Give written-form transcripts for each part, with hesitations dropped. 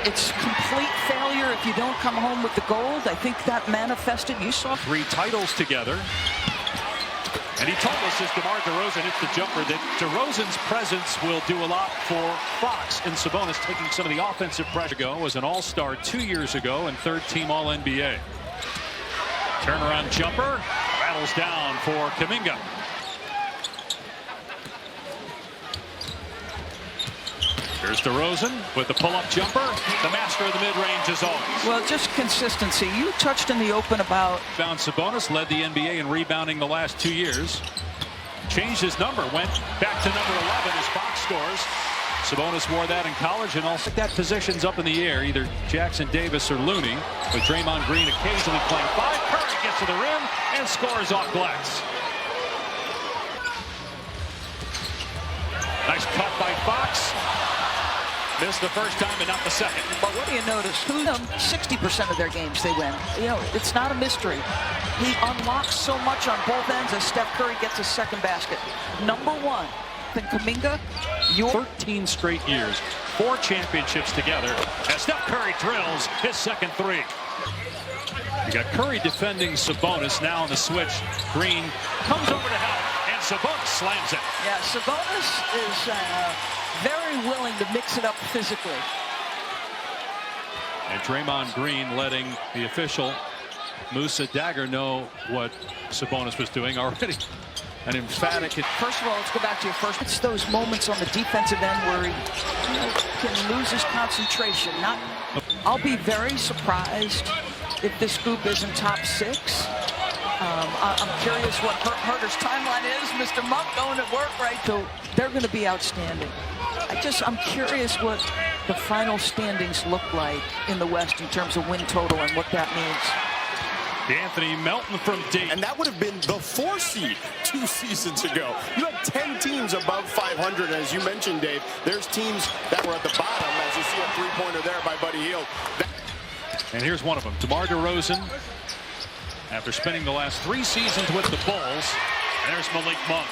it's complete failure if you don't come home with the gold. I think that manifested. You saw 3 titles together. And he told us as DeMar DeRozan hits the jumper that DeRozan's presence will do a lot for Fox, and Sabonis taking some of the offensive pressure. Was an all-star 2 years ago and third-team All-NBA. Turnaround jumper rattles down for Kuminga. Here's DeRozan with the pull-up jumper. The master of the mid-range as always. well, just consistency. You touched in the open about Bound Sabonis led the NBA in rebounding the last 2 years. Changed his number, went back to number 11 as Fox scores. Sabonis wore that in college, and also that position's up in the air, either Jackson Davis or Looney, with Draymond Green occasionally playing 5. Curry gets to the rim and scores off glass. Nice cut by Fox. Missed the first time and not the second. But what do you notice? 60% of their games they win. You know, it's not a mystery. He unlocks so much on both ends as Steph Curry gets a second basket. Number 1, then Kuminga. 13 straight years, 4 championships together, as Steph Curry drills his second 3. You got Curry defending Sabonis. Now on the switch. Green comes over to help, and Sabonis slams it. Yeah, Sabonis is very willing to mix it up physically. And Draymond Green letting the official Musa Dagger know what Sabonis was doing already. An emphatic. First of all, let's go back to your first. It's those moments on the defensive end where he can lose his concentration. I'll be very surprised if this group isn't top 6. I'm curious what Herter's timeline is. Mr. Monk going to work right. So they're going to be outstanding. I'm curious what the final standings look like in the West in terms of win total and what that means. Anthony Melton from deep. And that would have been the 4 seed 2 seasons ago. You had 10 teams above 500. As you mentioned, Dave, there's teams that were at the bottom, as you see a 3-pointer there by Buddy Hield. And here's one of them. DeMar DeRozan, after spending the last 3 seasons with the Bulls. There's Malik Monk.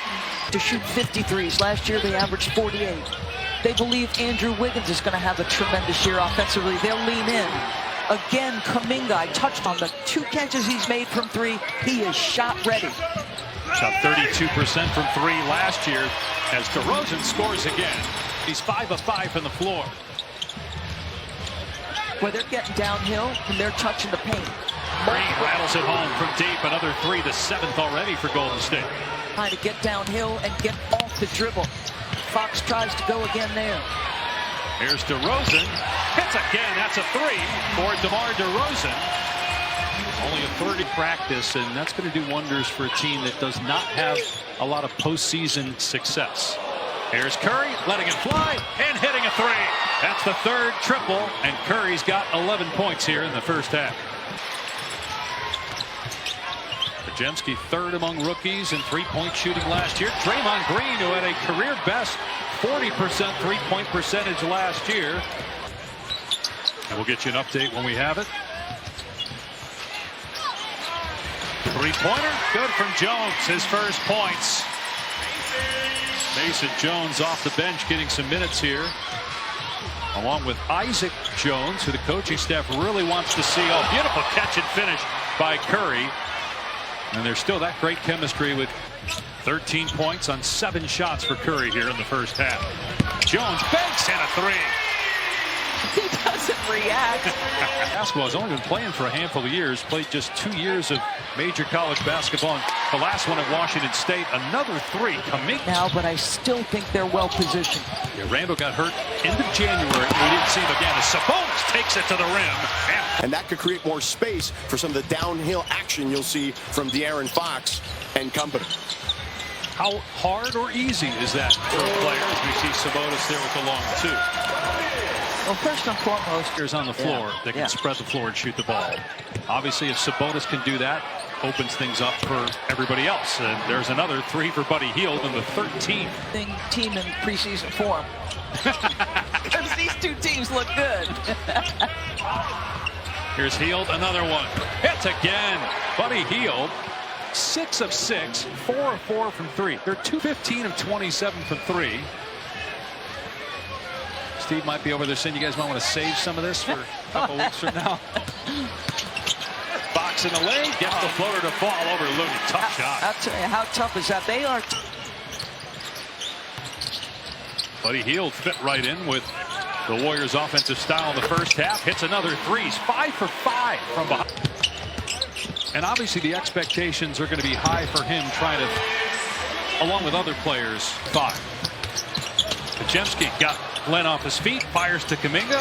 To shoot 53s. Last year they averaged 48. They believe Andrew Wiggins is going to have a tremendous year offensively. They'll lean in. Again, Kuminga, I touched on the 2 catches he's made from 3. He is shot ready. Shot 32% from 3 last year as DeRozan scores again. He's 5 of 5 from the floor. Where they're getting downhill and they're touching the paint. Green rattles it home from deep. Another 3, the 7th already for Golden State. Trying to get downhill and get off the dribble. Fox tries to go again there. Here's DeRozan. Hits again. That's a 3 for DeMar DeRozan. Only a 30 practice, and that's going to do wonders for a team that does not have a lot of postseason success. Here's Curry letting it fly and hitting a 3. That's the 3rd triple, and Curry's got 11 points here in the first half. Jemski 3rd among rookies in 3-point shooting last year. Draymond Green, who had a career best 40% 3-point percentage last year. And we'll get you an update when we have it. 3-pointer, good from Jones, his first points. Mason Jones off the bench getting some minutes here, along with Isaac Jones, who the coaching staff really wants to see. Oh, beautiful catch and finish by Curry. And there's still that great chemistry with 13 points on 7 shots for Curry here in the first half. Jones banks and a 3. He doesn't react. Basketball has only been playing for a handful of years. Played just 2 years of major college basketball. The last one at Washington State. Another 3 coming now, but I still think they're well positioned. Yeah, Randall got hurt end of January. We didn't see him again as Sabonis takes it to the rim. And that could create more space for some of the downhill action you'll see from De'Aaron Fox and company. How hard or easy is that for a player as we see Sabonis there with the long 2? Well, first and foremost, players on the floor that can spread the floor and shoot the ball. Obviously, if Sabonis can do that, opens things up for everybody else. And there's another 3 for Buddy Hield in the 13th team in preseason form. Because these 2 teams look good. Here's Hield, another one. Hits again. Buddy Hield, 6 of 6, 4 of 4 from 3. They're 15 of 27 from 3. Steve might be over there saying you guys might want to save some of this for a couple weeks from now. Box in the lane, gets the floater to fall over Looney. Tough shot. I'll tell you, how tough is that? They are. Buddy Hield fit right in with the Warriors' offensive style in the first half. Hits another three. He's 5 for 5 from behind. And obviously the expectations are going to be high for him trying to, along with other players, 5. Podziemski got Glenn off his feet, fires to Kuminga.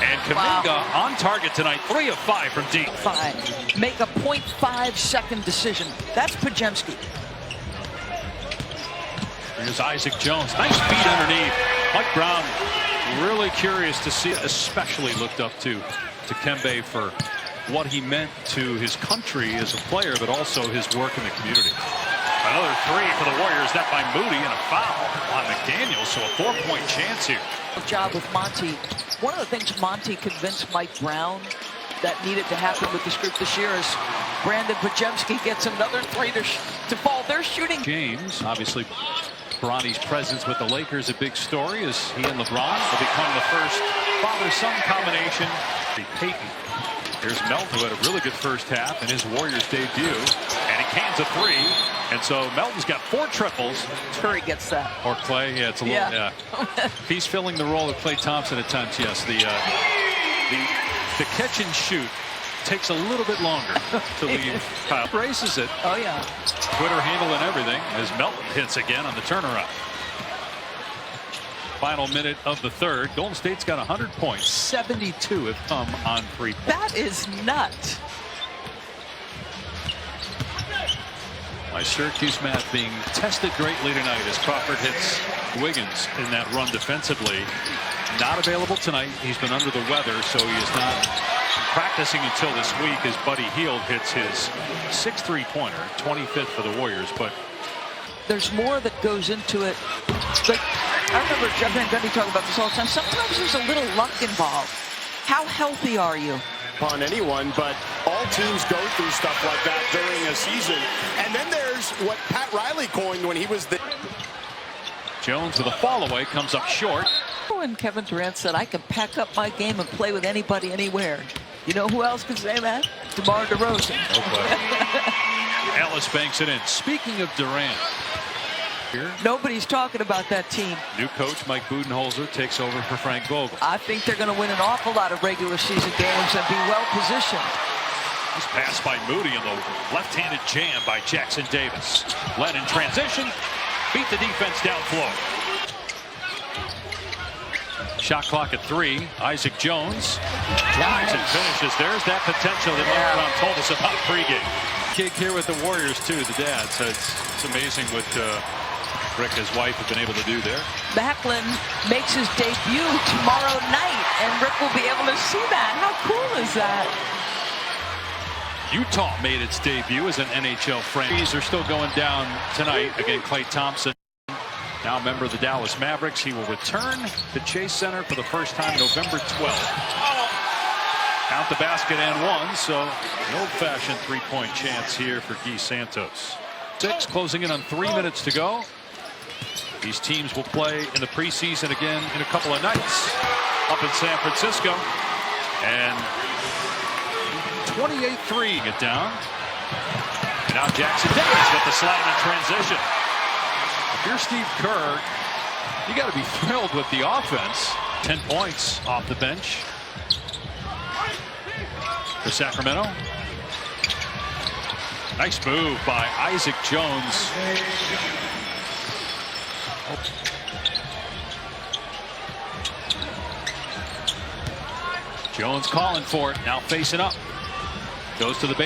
And Kuminga on target tonight, 3 of 5 from deep. 5. Make a 0.5-second decision. That's Podziemski. Here's Isaac Jones. Nice feed underneath. Mike Brown really curious to see, especially looked up to Kembe for what he meant to his country as a player, but also his work in the community. Another 3 for the Warriors, that by Moody, and a foul on McDaniel, so a 4-point chance here. Good job with Monty. One of the things Monty convinced Mike Brown that needed to happen with this group this year is Brandon Podziemski gets another 3 to fall. They're shooting. James, obviously, Bronny's presence with the Lakers a big story as he and LeBron will become the first father-son combination. Peyton. Here's Melton, who had a really good first half in his Warriors debut, and he cans a 3, and so Melton's got 4 triples. Curry gets that. Or Clay, yeah, it's a little, yeah. He's filling the role of Clay Thompson at times. Yes, the catch and shoot takes a little bit longer to leave. Kyle braces it. Oh yeah. Twitter handle and everything as Melton hits again on the turnaround. Final minute of the third. Golden State's got 100 points. 72 have come on 3. That is nuts. My Syracuse math being tested greatly tonight as Crawford hits Wiggins in that run defensively. Not available tonight. He's been under the weather, so he is not practicing until this week as Buddy Hield hits his 6th three-pointer, 25th for the Warriors. But there's more that goes into it. But I remember Jeff Van Gundy talking about this all the time. Sometimes there's a little luck involved. How healthy are you? On anyone, but all teams go through stuff like that during a season. And then there's what Pat Riley coined when he was the... Jones with a fall away comes up short. When Kevin Durant said, I can pack up my game and play with anybody anywhere. You know who else could say that? DeMar DeRozan. Ellis banks it in. Speaking of Durant, here, nobody's talking about that team. New coach Mike Budenholzer takes over for Frank Vogel. I think they're going to win an awful lot of regular season games and be well positioned. This pass by Moody and the left-handed jam by Jackson Davis. Led in transition, beat the defense down floor. Shot clock at 3. Isaac Jones drives and finishes. There's that potential that Mike Brown told us about pregame. Gig here with the Warriors too, the dad. So it's amazing what Rick, his wife, have been able to do there. Macklin makes his debut tomorrow night, and Rick will be able to see that. How cool is that? Utah made its debut as an NHL franchise. They're still going down tonight. Again, Klay Thompson, now a member of the Dallas Mavericks. He will return to Chase Center for the first time November 12th. Count the basket and 1, so an old-fashioned 3-point chance here for Guy Santos. 6 closing in on 3 minutes to go. These teams will play in the preseason again in a couple of nights up in San Francisco. And 28-3 get down. And now Jackson Davis with the slam in transition. If you're Steve Kerr, you got to be thrilled with the offense. 10 points off the bench for Sacramento. Nice move by Isaac Jones. Jones calling for it, now facing up. Goes to the base.